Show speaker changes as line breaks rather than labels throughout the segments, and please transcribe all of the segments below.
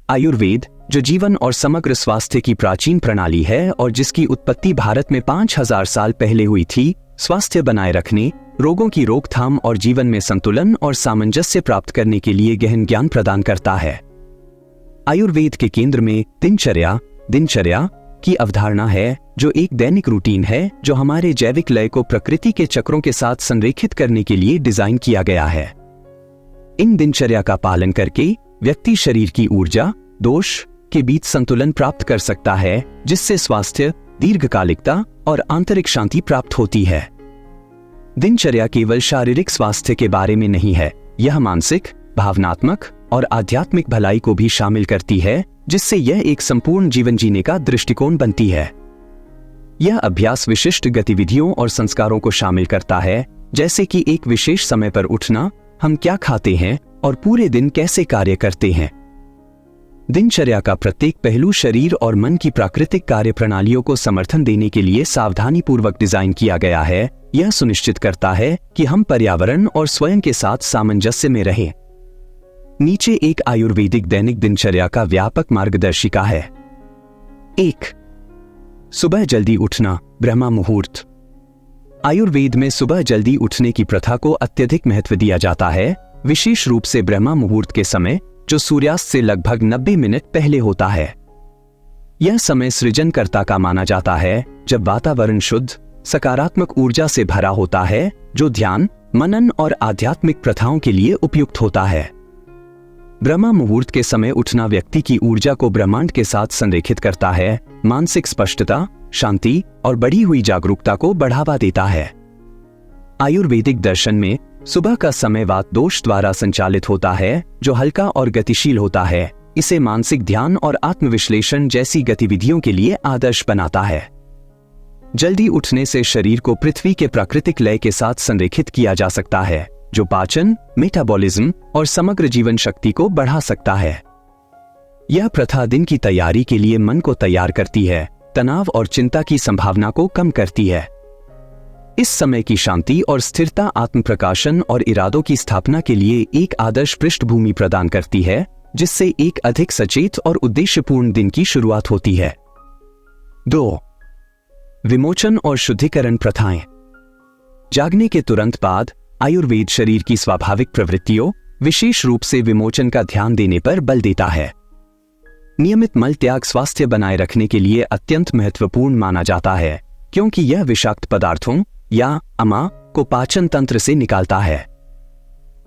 आयुर्वेद, जो जीवन और समग्र स्वास्थ्य की प्राचीन प्रणाली है और जिसकी उत्पत्ति भारत में 5000 साल पहले हुई थी, स्वास्थ्य बनाए रखने, रोगों की रोकथाम और जीवन में संतुलन और सामंजस्य प्राप्त करने के लिए गहन ज्ञान प्रदान करता है। आयुर्वेद के केंद्र में दिनचर्या की अवधारणा है, जो एक दैनिक रूटीन है जो हमारे जैविक लय को प्रकृति के चक्रों के साथ संरेखित करने के लिए डिजाइन किया गया है। इन दिनचर्या का पालन करके व्यक्ति शरीर की ऊर्जा, दोष के बीच संतुलन प्राप्त कर सकता है, जिससे स्वास्थ्य, दीर्घकालिकता और आंतरिक शांति प्राप्त होती है। दिनचर्या केवल शारीरिक स्वास्थ्य के बारे में नहीं है, यह मानसिक, भावनात्मक और आध्यात्मिक भलाई को भी शामिल करती है, जिससे यह एक संपूर्ण जीवन जीने का दृष्टिकोण बनती है। यह अभ्यास विशिष्ट गतिविधियों और संस्कारों को शामिल करता है, जैसे कि एक विशेष समय पर उठना, हम क्या खाते हैं और पूरे दिन कैसे कार्य करते हैं। दिनचर्या का प्रत्येक पहलू शरीर और मन की प्राकृतिक कार्य प्रणालियों को समर्थन देने के लिए सावधानीपूर्वक डिजाइन किया गया है। यह सुनिश्चित करता है कि हम पर्यावरण और स्वयं के साथ सामंजस्य में रहें। नीचे एक आयुर्वेदिक दैनिक दिनचर्या का व्यापक मार्गदर्शिका है। 1. सुबह जल्दी उठना, ब्रह्म मुहूर्त। आयुर्वेद में सुबह जल्दी उठने की प्रथा को अत्यधिक महत्व दिया जाता है, विशेष रूप से ब्रह्म मुहूर्त के समय, जो सूर्यास्त से लगभग 90 मिनट पहले होता है। यह समय सृजनकर्ता का माना जाता है, जब वातावरण शुद्ध, सकारात्मक ऊर्जा से भरा होता है, जो ध्यान, मनन और आध्यात्मिक प्रथाओं के लिए उपयुक्त होता है। ब्रह्म मुहूर्त के समय उठना व्यक्ति की ऊर्जा को ब्रह्मांड के साथ संरेखित करता है, मानसिक स्पष्टता, शांति और बढ़ी हुई जागरूकता को बढ़ावा देता है। आयुर्वेदिक दर्शन में सुबह का समय वात दोष द्वारा संचालित होता है, जो हल्का और गतिशील होता है। इसे मानसिक ध्यान और आत्मविश्लेषण जैसी गतिविधियों के लिए आदर्श बनाता है। जल्दी उठने से शरीर को पृथ्वी के प्राकृतिक लय के साथ संरेखित किया जा सकता है, जो पाचन, मेटाबॉलिज्म और समग्र जीवन शक्ति को बढ़ा सकता है। यह प्रथा दिन की तैयारी के लिए मन को तैयार करती है, तनाव और चिंता की संभावना को कम करती है। इस समय की शांति और स्थिरता आत्म प्रकाशन और इरादों की स्थापना के लिए एक आदर्श पृष्ठभूमि प्रदान करती है, जिससे एक अधिक सचेत और उद्देश्यपूर्ण दिन की शुरुआत होती है। 2. विमोचन और शुद्धिकरण प्रथाएं। जागने के तुरंत बाद आयुर्वेद शरीर की स्वाभाविक प्रवृत्तियों, विशेष रूप से विमोचन का ध्यान देने पर बल देता है। नियमित मल त्याग स्वास्थ्य बनाए रखने के लिए अत्यंत महत्वपूर्ण माना जाता है, क्योंकि यह विषाक्त पदार्थों या अमा को पाचन तंत्र से निकालता है।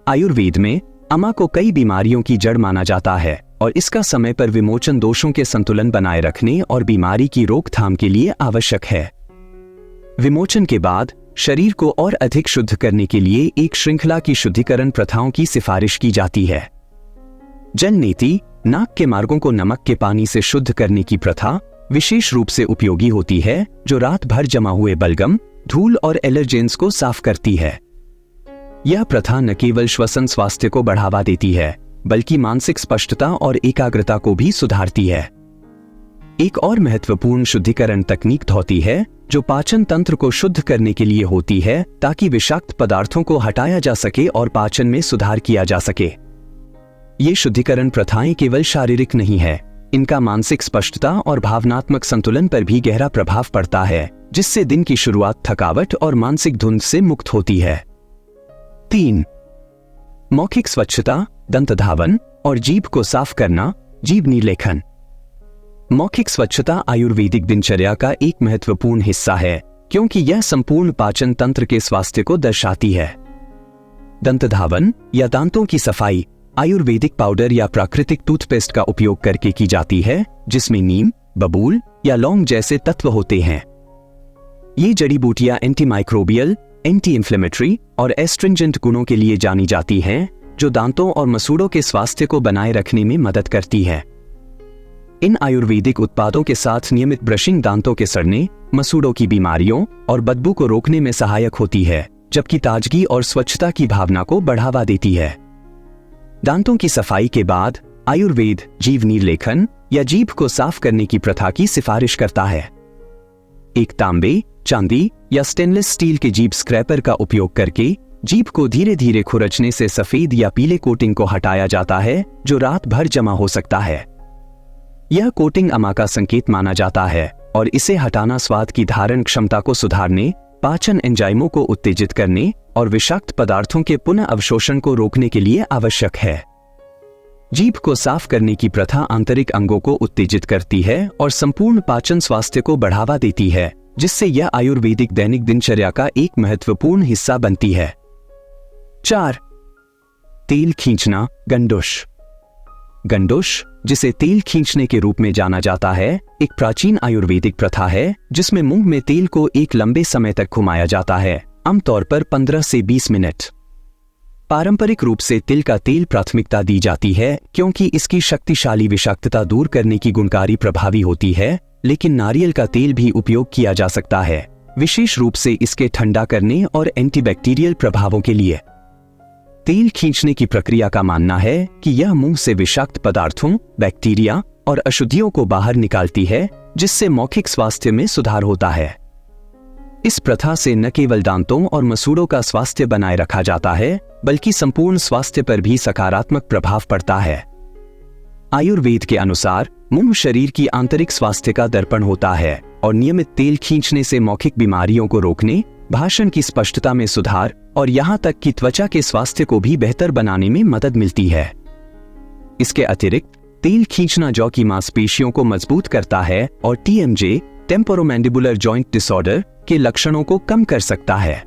आयुर्वेद में अमा को कई बीमारियों की जड़ माना जाता है और इसका समय पर विमोचन दोषों के संतुलन बनाए रखने और बीमारी की रोकथाम के लिए आवश्यक है। विमोचन के बाद शरीर को और अधिक शुद्ध करने के लिए एक श्रृंखला की शुद्धिकरण प्रथाओं की सिफारिश की जाती है। जल नीति, नाक के मार्गों को नमक के पानी से शुद्ध करने की प्रथा विशेष रूप से उपयोगी होती है, जो रात भर जमा हुए बलगम, धूल और एलर्जेंस को साफ करती है। यह प्रथा न केवल श्वसन स्वास्थ्य को बढ़ावा देती है, बल्कि मानसिक स्पष्टता और एकाग्रता को भी सुधारती है। एक और महत्वपूर्ण शुद्धिकरण तकनीक धौती है, जो पाचन तंत्र को शुद्ध करने के लिए होती है, ताकि विषाक्त पदार्थों को हटाया जा सके और पाचन में सुधार किया जा सके। ये शुद्धिकरण प्रथाएं केवल शारीरिक नहीं है, इनका मानसिक स्पष्टता और भावनात्मक संतुलन पर भी गहरा प्रभाव पड़ता है, जिससे दिन की शुरुआत थकावट और मानसिक धुंध से मुक्त होती है। 3. मौखिक स्वच्छता, दंत धावन और जीभ को साफ करना, जीभ निर्लेखन। मौखिक स्वच्छता आयुर्वेदिक दिनचर्या का एक महत्वपूर्ण हिस्सा है, क्योंकि यह संपूर्ण पाचन तंत्र के स्वास्थ्य को दर्शाती है। दंत धावन या दांतों की सफाई आयुर्वेदिक पाउडर या प्राकृतिक टूथपेस्ट का उपयोग करके की जाती है, जिसमें नीम, बबूल या लौंग जैसे तत्व होते हैं। ये जड़ी बूटियां एंटीमाइक्रोबियल, एंटी इंफ्लेमेटरी और एस्ट्रिंजेंट गुणों के लिए जानी जाती हैं, जो दांतों और मसूड़ों के स्वास्थ्य को बनाए रखने में मदद करती है। इन आयुर्वेदिक उत्पादों के साथ नियमित ब्रशिंग दांतों के सड़ने, मसूड़ों की बीमारियों और बदबू को रोकने में सहायक होती है, जबकि ताजगी और स्वच्छता की भावना को बढ़ावा देती है। दांतों की सफाई के बाद आयुर्वेद जीभ निर्लेखन या जीभ को साफ करने की प्रथा की सिफारिश करता है। एक तांबे, चांदी या स्टेनलेस स्टील के जीभ स्क्रैपर का उपयोग करके जीभ को धीरे धीरे खुरचने से सफेद या पीले कोटिंग को हटाया जाता है, जो रात भर जमा हो सकता है। यह कोटिंग अमा का संकेत माना जाता है और इसे हटाना स्वाद की धारण क्षमता को सुधारने, पाचन एंजाइमों को उत्तेजित करने और विषाक्त पदार्थों के पुनः अवशोषण को रोकने के लिए आवश्यक है। जीभ को साफ करने की प्रथा आंतरिक अंगों को उत्तेजित करती है और संपूर्ण पाचन स्वास्थ्य को बढ़ावा देती है, जिससे यह आयुर्वेदिक दैनिक दिनचर्या का एक महत्वपूर्ण हिस्सा बनती है। 4. तेल खींचना, गंडुश। गंडुश, जिसे तेल खींचने के रूप में जाना जाता है, एक प्राचीन आयुर्वेदिक प्रथा है जिसमें मुंह में तेल को एक लंबे समय तक घुमाया जाता है, आमतौर पर 15 से 20 मिनट। पारंपरिक रूप से तिल का तेल प्राथमिकता दी जाती है क्योंकि इसकी शक्तिशाली विषाक्तता दूर करने की गुणकारी प्रभावी होती है, लेकिन नारियल का तेल भी उपयोग किया जा सकता है, विशेष रूप से इसके ठंडा करने और एंटीबैक्टीरियल प्रभावों के लिए। तेल खींचने की प्रक्रिया का मानना है कि यह मुंह से विषाक्त पदार्थों, बैक्टीरिया और अशुद्धियों को बाहर निकालती है, जिससे मौखिक स्वास्थ्य में सुधार होता है। इस प्रथा से न केवल दांतों और मसूड़ों का स्वास्थ्य बनाए रखा जाता है, बल्कि संपूर्ण स्वास्थ्य पर भी सकारात्मक प्रभाव पड़ता है। आयुर्वेद के अनुसार मुंह शरीर की आंतरिक स्वास्थ्य का दर्पण होता है और नियमित तेल खींचने से मौखिक बीमारियों को रोकने, भाषण की स्पष्टता में सुधार और यहां तक कि त्वचा के स्वास्थ्य को भी बेहतर बनाने में मदद मिलती है। इसके अतिरिक्त तेल खींचना जॉ की मांसपेशियों को मजबूत करता है और TMJ, टेम्पोरोमैंडिबुलर जॉइंट डिसऑर्डर के लक्षणों को कम कर सकता है।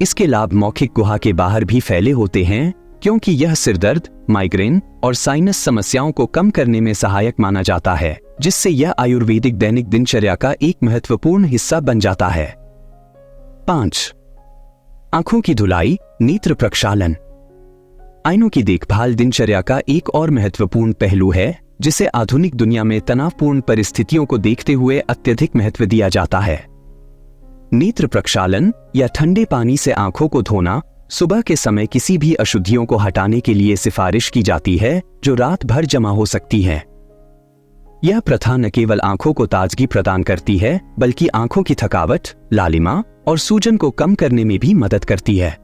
इसके लाभ मौखिक गुहा के बाहर भी फैले होते हैं क्योंकि यह सिरदर्द, माइग्रेन और साइनस समस्याओं को कम करने में सहायक माना जाता है, जिससे यह आयुर्वेदिक दैनिक दिनचर्या का एक महत्वपूर्ण हिस्सा बन जाता है। 5. आंखों की धुलाई, नेत्र प्रक्षालन। आईनों की देखभाल दिनचर्या का एक और महत्वपूर्ण पहलू है, जिसे आधुनिक दुनिया में तनावपूर्ण परिस्थितियों को देखते हुए अत्यधिक महत्व दिया जाता है। नेत्र प्रक्षालन या ठंडे पानी से आंखों को धोना सुबह के समय किसी भी अशुद्धियों को हटाने के लिए सिफारिश की जाती है जो रात भर जमा हो सकती हैं। यह प्रथा न केवल आंखों को ताजगी प्रदान करती है, बल्कि आंखों की थकावट, लालिमा और सूजन को कम करने में भी मदद करती है।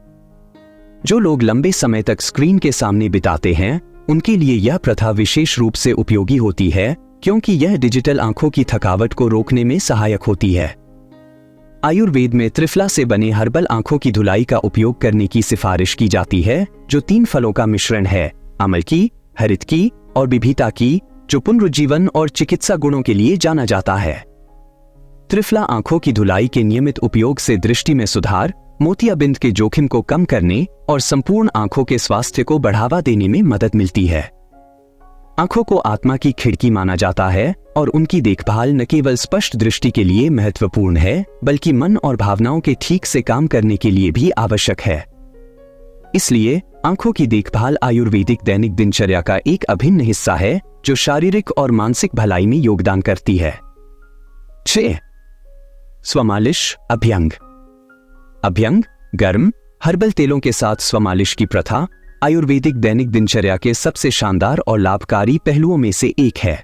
जो लोग लंबे समय तक स्क्रीन के सामने बिताते हैं, उनके लिए यह प्रथा विशेष रूप से उपयोगी होती है क्योंकि यह डिजिटल आंखों की थकावट को रोकने में सहायक होती है। आयुर्वेद में त्रिफला से बने हर्बल आंखों की धुलाई का उपयोग करने की सिफारिश की जाती है, जो 3 फलों का मिश्रण है, अमलकी, हरितकी और बिभीता, जो पुनरुज्जीवन और चिकित्सा गुणों के लिए जाना जाता है। त्रिफला आंखों की धुलाई के नियमित उपयोग से दृष्टि में सुधार, मोतियाबिंद के जोखिम को कम करने और संपूर्ण आंखों के स्वास्थ्य को बढ़ावा देने में मदद मिलती है। आंखों को आत्मा की खिड़की माना जाता है और उनकी देखभाल न केवल स्पष्ट दृष्टि के लिए महत्वपूर्ण है, बल्कि मन और भावनाओं के ठीक से काम करने के लिए भी आवश्यक है। इसलिए आंखों की देखभाल आयुर्वेदिक दैनिक दिनचर्या का एक अभिन्न हिस्सा है, जो शारीरिक और मानसिक भलाई में योगदान करती है। 6. स्वमालिश, अभ्यंग। अभ्यंग, गर्म हर्बल तेलों के साथ स्वमालिश की प्रथा आयुर्वेदिक दैनिक दिनचर्या के सबसे शानदार और लाभकारी पहलुओं में से एक है।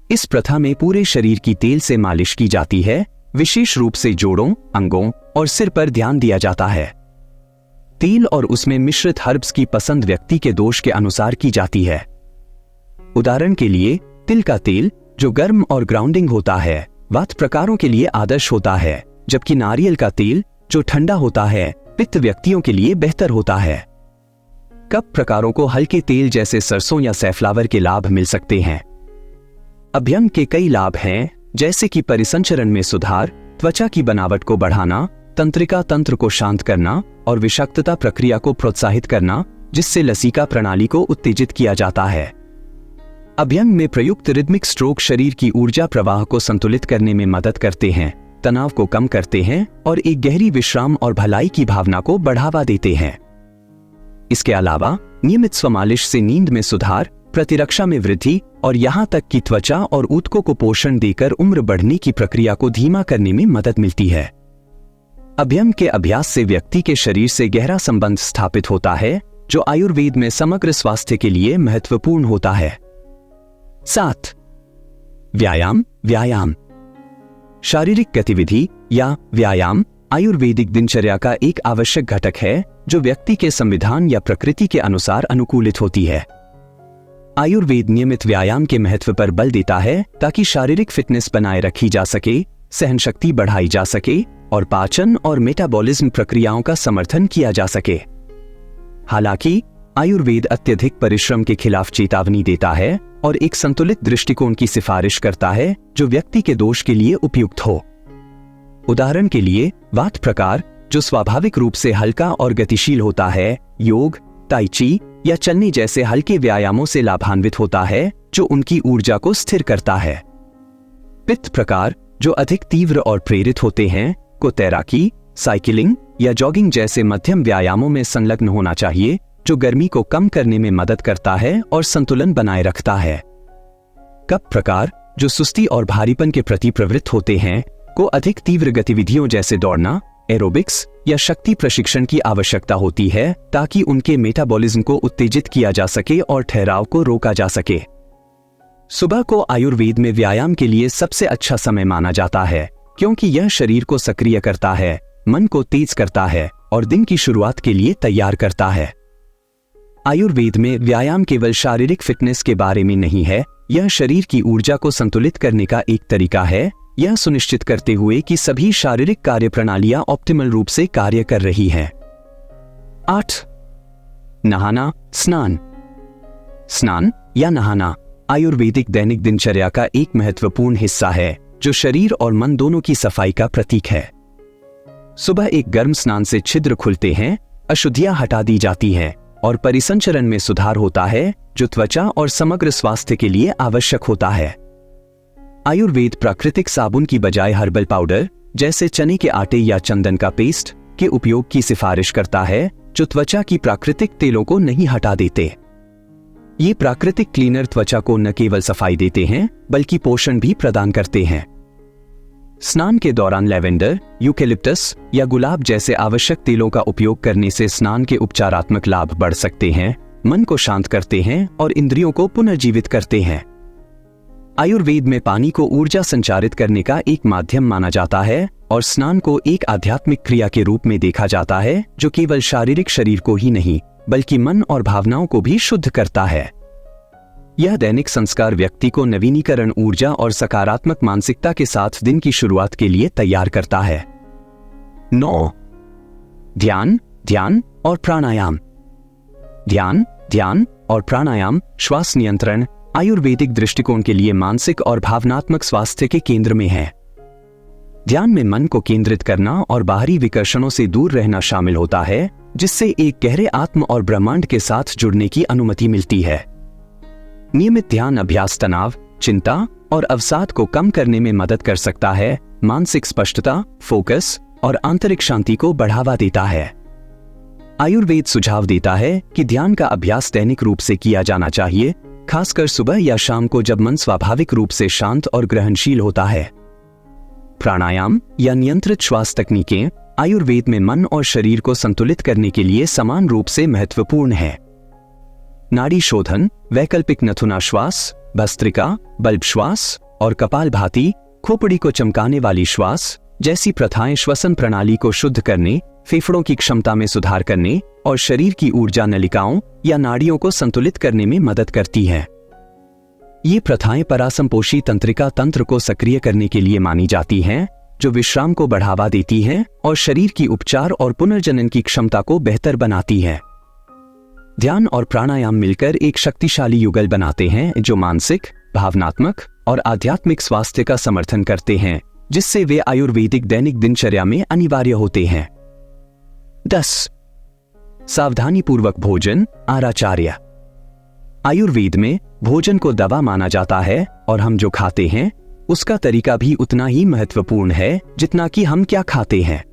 इस प्रथा में पूरे शरीर की तेल से मालिश की जाती है, विशेष रूप से जोड़ों, अंगों और सिर पर ध्यान दिया जाता है। तेल और उसमें मिश्रित हर्ब्स की पसंद व्यक्ति के दोष के अनुसार की जाती है। उदाहरण के लिए, तिल का तेल, जो गर्म और ग्राउंडिंग होता है, वात प्रकारों के लिए आदर्श होता है, जबकि नारियल का तेल, जो ठंडा होता है, पित्त व्यक्तियों के लिए बेहतर होता है। कफ प्रकारों को हल्के तेल जैसे सरसों या सैफ्लावर के लाभ मिल सकते हैं। अभ्यंग के कई लाभ हैं, जैसे कि परिसंचरण में सुधार, त्वचा की बनावट को बढ़ाना, तंत्रिका तंत्र को शांत करना और विषाक्तता प्रक्रिया को प्रोत्साहित करना, जिससे लसिका प्रणाली को उत्तेजित किया जाता है। अभ्यंग में प्रयुक्त रिदमिक स्ट्रोक शरीर की ऊर्जा प्रवाह को संतुलित करने में मदद करते हैं, तनाव को कम करते हैं और एक गहरी विश्राम और भलाई की भावना को बढ़ावा देते हैं। इसके अलावा नियमित स्वमालिश से नींद में सुधार, प्रतिरक्षा में वृद्धि और यहां तक कि त्वचा और ऊतकों को पोषण देकर उम्र बढ़ने की प्रक्रिया को धीमा करने में मदद मिलती है। अभ्यंग के अभ्यास से व्यक्ति के शरीर से गहरा संबंध स्थापित होता है, जो आयुर्वेद में समग्र स्वास्थ्य के लिए महत्वपूर्ण होता है। 7. व्यायाम, व्यायाम। शारीरिक गतिविधि या व्यायाम आयुर्वेदिक दिनचर्या का एक आवश्यक घटक है, जो व्यक्ति के संविधान या प्रकृति के अनुसार अनुकूलित होती है। आयुर्वेद नियमित व्यायाम के महत्व पर बल देता है ताकि शारीरिक फिटनेस बनाए रखी जा सके, सहनशक्ति बढ़ाई जा सके और पाचन और मेटाबॉलिज्म प्रक्रियाओं का समर्थन किया जा सके। हालांकि आयुर्वेद अत्यधिक परिश्रम के खिलाफ चेतावनी देता है और एक संतुलित दृष्टिकोण की सिफारिश करता है जो व्यक्ति के दोष के लिए उपयुक्त हो। उदाहरण के लिए वात प्रकार, जो स्वाभाविक रूप से हल्का और गतिशील होता है, योग, ताई ची या चलने जैसे हल्के व्यायामों से लाभान्वित होता है जो उनकी ऊर्जा को स्थिर करता है। पित्त प्रकार, जो अधिक तीव्र और प्रेरित होते हैं, को तैराकी, साइकिलिंग या जॉगिंग जैसे मध्यम व्यायामों में संलग्न होना चाहिए जो गर्मी को कम करने में मदद करता है और संतुलन बनाए रखता है। कफ प्रकार, जो सुस्ती और भारीपन के प्रति प्रवृत्त होते हैं, को अधिक तीव्र गतिविधियों जैसे दौड़ना, एरोबिक्स या शक्ति प्रशिक्षण की आवश्यकता होती है ताकि उनके मेटाबॉलिज्म को उत्तेजित किया जा सके और ठहराव को रोका जा सके। सुबह को आयुर्वेद में व्यायाम के लिए सबसे अच्छा समय माना जाता है क्योंकि यह शरीर को सक्रिय करता है, मन को तेज करता है और दिन की शुरुआत के लिए तैयार करता है। आयुर्वेद में व्यायाम केवल शारीरिक फिटनेस के बारे में नहीं है, यह शरीर की ऊर्जा को संतुलित करने का एक तरीका है, यह सुनिश्चित करते हुए कि सभी शारीरिक कार्य प्रणालियां ऑप्टिमल रूप से कार्य कर रही हैं। 8. नहाना, स्नान। स्नान या नहाना आयुर्वेदिक दैनिक दिनचर्या का एक महत्वपूर्ण हिस्सा है जो शरीर और मन दोनों की सफाई का प्रतीक है। सुबह एक गर्म स्नान से छिद्र खुलते हैं, अशुद्धियां हटा दी जाती हैं और परिसंचरण में सुधार होता है जो त्वचा और समग्र स्वास्थ्य के लिए आवश्यक होता है। आयुर्वेद प्राकृतिक साबुन की बजाय हर्बल पाउडर जैसे चने के आटे या चंदन का पेस्ट के उपयोग की सिफारिश करता है जो त्वचा की प्राकृतिक तेलों को नहीं हटा देते। ये प्राकृतिक क्लीनर त्वचा को न केवल सफाई देते हैं बल्कि पोषण भी प्रदान करते हैं। स्नान के दौरान लेवेंडर, यूकेलिप्टस या गुलाब जैसे आवश्यक तेलों का उपयोग करने से स्नान के उपचारात्मक लाभ बढ़ सकते हैं, मन को शांत करते हैं और इंद्रियों को पुनर्जीवित करते हैं। आयुर्वेद में पानी को ऊर्जा संचारित करने का एक माध्यम माना जाता है और स्नान को एक आध्यात्मिक क्रिया के रूप में देखा जाता है जो केवल शारीरिक शरीर को ही नहीं बल्कि मन और भावनाओं को भी शुद्ध करता है। यह दैनिक संस्कार व्यक्ति को नवीनीकरण, ऊर्जा और सकारात्मक मानसिकता के साथ दिन की शुरुआत के लिए तैयार करता है। 9. ध्यान, ध्यान और प्राणायाम। ध्यान, ध्यान और प्राणायाम श्वास नियंत्रण आयुर्वेदिक दृष्टिकोण के लिए मानसिक और भावनात्मक स्वास्थ्य के केंद्र में है। ध्यान में मन को केंद्रित करना और बाहरी विकर्षणों से दूर रहना शामिल होता है, जिससे एक गहरे आत्म और ब्रह्मांड के साथ जुड़ने की अनुमति मिलती है। नियमित ध्यान अभ्यास तनाव, चिंता और अवसाद को कम करने में मदद कर सकता है, मानसिक स्पष्टता, फोकस और आंतरिक शांति को बढ़ावा देता है। आयुर्वेद सुझाव देता है कि ध्यान का अभ्यास दैनिक रूप से किया जाना चाहिए, खासकर सुबह या शाम को जब मन स्वाभाविक रूप से शांत और ग्रहणशील होता है। प्राणायाम या नियंत्रित श्वास तकनीकें आयुर्वेद में मन और शरीर को संतुलित करने के लिए समान रूप से महत्वपूर्ण है। नाड़ी शोधन, वैकल्पिक नथुना श्वास, भस्त्रिका, बल्ब श्वास और कपालभाति, खोपड़ी को चमकाने वाली श्वास जैसी प्रथाएं श्वसन प्रणाली को शुद्ध करने, फेफड़ों की क्षमता में सुधार करने और शरीर की ऊर्जा नलिकाओं या नाड़ियों को संतुलित करने में मदद करती हैं। ये प्रथाएं परासंपोषी तंत्रिका तंत्र को सक्रिय करने के लिए मानी जाती हैं, जो विश्राम को बढ़ावा देती हैं और शरीर की उपचार और पुनर्जनन की क्षमता को बेहतर बनाती है। ध्यान और प्राणायाम मिलकर एक शक्तिशाली युगल बनाते हैं जो मानसिक, भावनात्मक और आध्यात्मिक स्वास्थ्य का समर्थन करते हैं, जिससे वे आयुर्वेदिक दैनिक दिनचर्या में अनिवार्य होते हैं। 10. सावधानीपूर्वक भोजन, आहाराचार्य। आयुर्वेद में भोजन को दवा माना जाता है और हम जो खाते हैं उसका तरीका भी उतना ही महत्वपूर्ण है जितना कि हम क्या खाते हैं।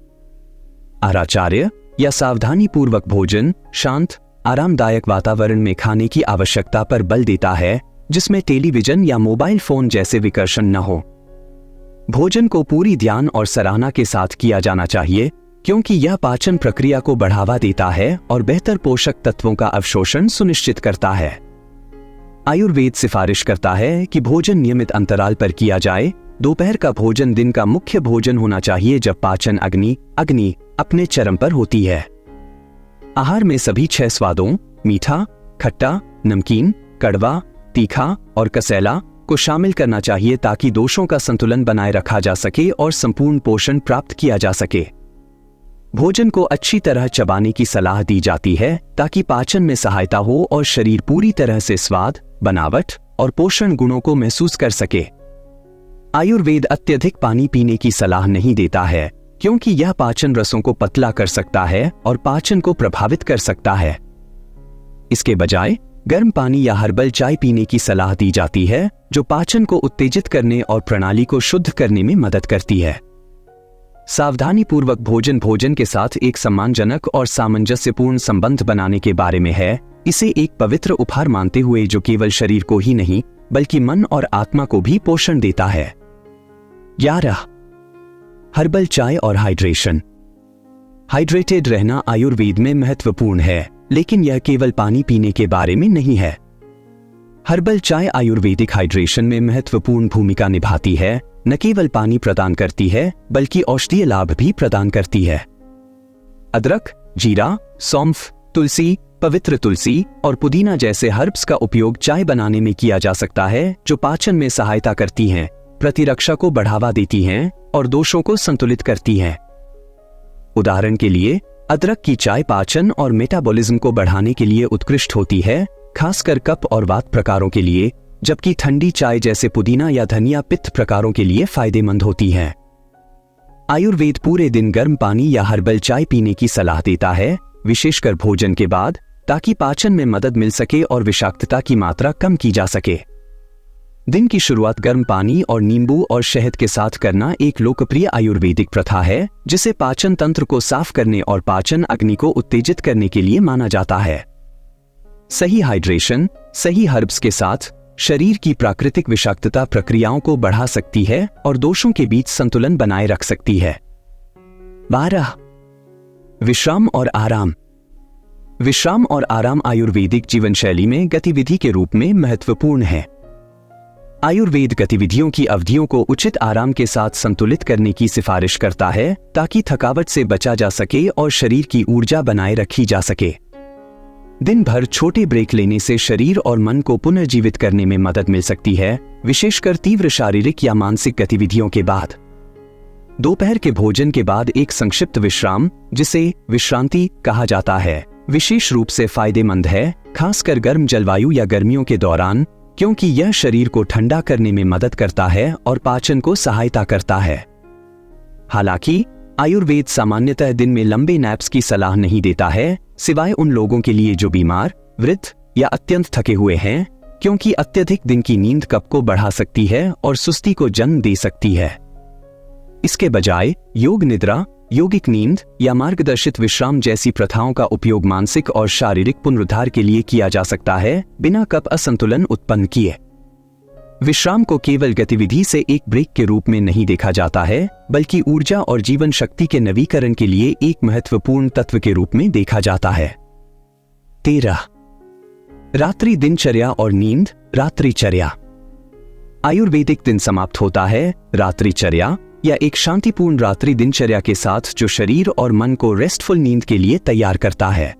आहाराचार्य या सावधानीपूर्वक भोजन शांत, आरामदायक वातावरण में खाने की आवश्यकता पर बल देता है, जिसमें टेलीविजन या मोबाइल फोन जैसे विकर्षण न हो। भोजन को पूरी ध्यान और सराहना के साथ किया जाना चाहिए क्योंकि यह पाचन प्रक्रिया को बढ़ावा देता है और बेहतर पोषक तत्वों का अवशोषण सुनिश्चित करता है। आयुर्वेद सिफारिश करता है कि भोजन नियमित अंतराल पर किया जाए। दोपहर का भोजन दिन का मुख्य भोजन होना चाहिए जब पाचन अग्नि अपने चरम पर होती है। आहार में सभी 6 स्वादों मीठा, खट्टा, नमकीन, कड़वा, तीखा और कसैला को शामिल करना चाहिए ताकि दोषों का संतुलन बनाए रखा जा सके और संपूर्ण पोषण प्राप्त किया जा सके। भोजन को अच्छी तरह चबाने की सलाह दी जाती है ताकि पाचन में सहायता हो और शरीर पूरी तरह से स्वाद, बनावट और पोषण गुणों को महसूस कर सके। आयुर्वेद अत्यधिक पानी पीने की सलाह नहीं देता है क्योंकि यह पाचन रसों को पतला कर सकता है और पाचन को प्रभावित कर सकता है। इसके बजाय गर्म पानी या हर्बल चाय पीने की सलाह दी जाती है जो पाचन को उत्तेजित करने और प्रणाली को शुद्ध करने में मदद करती है। सावधानीपूर्वक भोजन के साथ एक सम्मानजनक और सामंजस्यपूर्ण संबंध बनाने के बारे में है। इसे एक पवित्र उपहार मानते हुए जो केवल शरीर को ही नहीं बल्कि मन और आत्मा को भी पोषण देता है। 11. हर्बल चाय और हाइड्रेशन। हाइड्रेटेड रहना आयुर्वेद में महत्वपूर्ण है, लेकिन यह केवल पानी पीने के बारे में नहीं है। हर्बल चाय आयुर्वेदिक हाइड्रेशन में महत्वपूर्ण भूमिका निभाती है, न केवल पानी प्रदान करती है बल्कि औषधीय लाभ भी प्रदान करती है। अदरक, जीरा, सौंफ, तुलसी, पवित्र तुलसी और पुदीना जैसे हर्ब्स का उपयोग चाय बनाने में किया जा सकता है जो पाचन में सहायता करती हैं, प्रतिरक्षा को बढ़ावा देती हैं और दोषों को संतुलित करती हैं। उदाहरण के लिए अदरक की चाय पाचन और मेटाबॉलिज्म को बढ़ाने के लिए उत्कृष्ट होती है, खासकर कफ और वात प्रकारों के लिए, जबकि ठंडी चाय जैसे पुदीना या धनिया पित्त प्रकारों के लिए फायदेमंद होती है। आयुर्वेद पूरे दिन गर्म पानी या हर्बल चाय पीने की सलाह देता है, विशेषकर भोजन के बाद, ताकि पाचन में मदद मिल सके और विषाक्तता की मात्रा कम की जा सके। दिन की शुरुआत गर्म पानी और नींबू और शहद के साथ करना एक लोकप्रिय आयुर्वेदिक प्रथा है जिसे पाचन तंत्र को साफ करने और पाचन अग्नि को उत्तेजित करने के लिए माना जाता है। सही हाइड्रेशन सही हर्ब्स के साथ शरीर की प्राकृतिक विषाक्तता प्रक्रियाओं को बढ़ा सकती है और दोषों के बीच संतुलन बनाए रख सकती है। 12. विश्राम और आराम। विश्राम और आराम आयुर्वेदिक जीवन शैली में गतिविधि के रूप में महत्वपूर्ण है। आयुर्वेद गतिविधियों की अवधियों को उचित आराम के साथ संतुलित करने की सिफारिश करता है ताकि थकावट से बचा जा सके और शरीर की ऊर्जा बनाए रखी जा सके। दिन भर छोटे ब्रेक लेने से शरीर और मन को पुनर्जीवित करने में मदद मिल सकती है, विशेषकर तीव्र शारीरिक या मानसिक गतिविधियों के बाद। दोपहर के भोजन के बाद एक संक्षिप्त विश्राम, जिसे विश्रांति कहा जाता है, विशेष रूप से फायदेमंद है, खासकर गर्म जलवायु या गर्मियों के दौरान, क्योंकि यह शरीर को ठंडा करने में मदद करता है और पाचन को सहायता करता है। हालांकि आयुर्वेद सामान्यतः दिन में लंबे नैप्स की सलाह नहीं देता है, सिवाय उन लोगों के लिए जो बीमार, वृद्ध या अत्यंत थके हुए हैं, क्योंकि अत्यधिक दिन की नींद कफ को बढ़ा सकती है और सुस्ती को जन्म दे सकती है। इसके बजाय योग निद्रा, यौगिक नींद या मार्गदर्शित विश्राम जैसी प्रथाओं का उपयोग मानसिक और शारीरिक पुनरुद्धार के लिए किया जा सकता है, बिना कफ असंतुलन उत्पन्न किए। विश्राम को केवल गतिविधि से एक ब्रेक के रूप में नहीं देखा जाता है, बल्कि ऊर्जा और जीवन शक्ति के नवीकरण के लिए एक महत्वपूर्ण तत्व के रूप में देखा जाता है। 13. रात्रि दिनचर्या और नींद। रात्रिचर्या। आयुर्वेदिक दिन समाप्त होता है रात्रिचर्या या एक शांतिपूर्ण रात्रि दिनचर्या के साथ जो शरीर और मन को रेस्टफुल नींद के लिए तैयार करता है।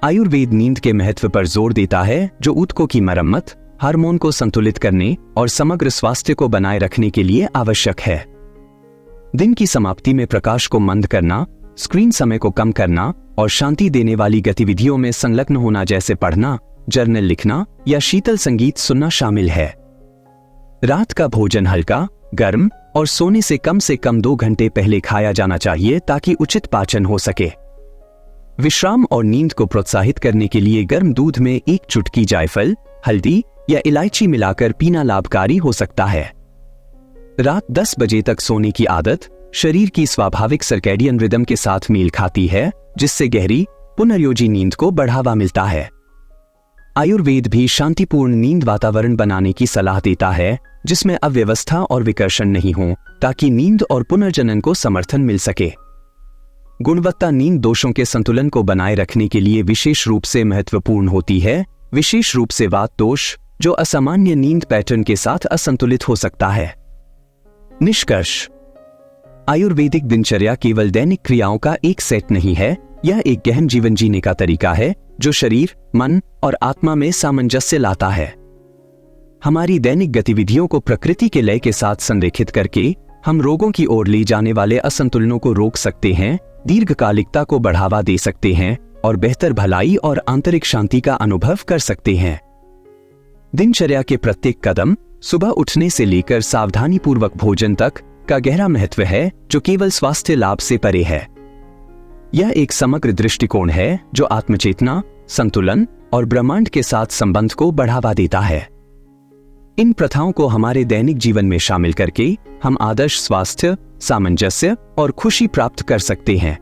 आयुर्वेद नींद के महत्व पर जोर देता है, जो ऊतकों की मरम्मत, हार्मोन को संतुलित करने और समग्र स्वास्थ्य को बनाए रखने के लिए आवश्यक है। दिन की समाप्ति में प्रकाश को मंद करना, स्क्रीन समय को कम करना और शांति देने वाली गतिविधियों में संलग्न होना जैसे पढ़ना, जर्नल लिखना या शीतल संगीत सुनना शामिल है। रात का भोजन हल्का, गर्म और सोने से कम 2 घंटे पहले खाया जाना चाहिए ताकि उचित पाचन हो सके। विश्राम और नींद को प्रोत्साहित करने के लिए गर्म दूध में एक चुटकी जायफल, हल्दी या इलायची मिलाकर पीना लाभकारी हो सकता है। रात 10 बजे तक सोने की आदत शरीर की स्वाभाविक सर्कैडियन रिदम के साथ मेल खाती है, जिससे गहरी पुनर्योजी नींद को बढ़ावा मिलता है। आयुर्वेद भी शांतिपूर्ण नींद वातावरण बनाने की सलाह देता है, जिसमें अव्यवस्था और विकर्षण नहीं हो, ताकि नींद और पुनर्जनन को समर्थन मिल सके। गुणवत्ता नींद दोषों के संतुलन को बनाए रखने के लिए विशेष रूप से महत्वपूर्ण होती है, विशेष रूप से वात दोष, जो असामान्य नींद पैटर्न के साथ असंतुलित हो सकता है। निष्कर्ष: आयुर्वेदिक दिनचर्या केवल दैनिक क्रियाओं का एक सेट नहीं है, यह एक गहन जीवन जीने का तरीका है जो शरीर, मन और आत्मा में सामंजस्य लाता है। हमारी दैनिक गतिविधियों को प्रकृति के लय के साथ संरेखित करके हम रोगों की ओर ले जाने वाले असंतुलनों को रोक सकते हैं, दीर्घकालिकता को बढ़ावा दे सकते हैं और बेहतर भलाई और आंतरिक शांति का अनुभव कर सकते हैं। दिनचर्या के प्रत्येक कदम, सुबह उठने से लेकर सावधानीपूर्वक भोजन तक का गहरा महत्व है, जो केवल स्वास्थ्य लाभ से परे है। यह एक समग्र दृष्टिकोण है जो आत्मचेतना, संतुलन और ब्रह्मांड के साथ संबंध को बढ़ावा देता है। इन प्रथाओं को हमारे दैनिक जीवन में शामिल करके हम आदर्श स्वास्थ्य, सामंजस्य और खुशी प्राप्त कर सकते हैं।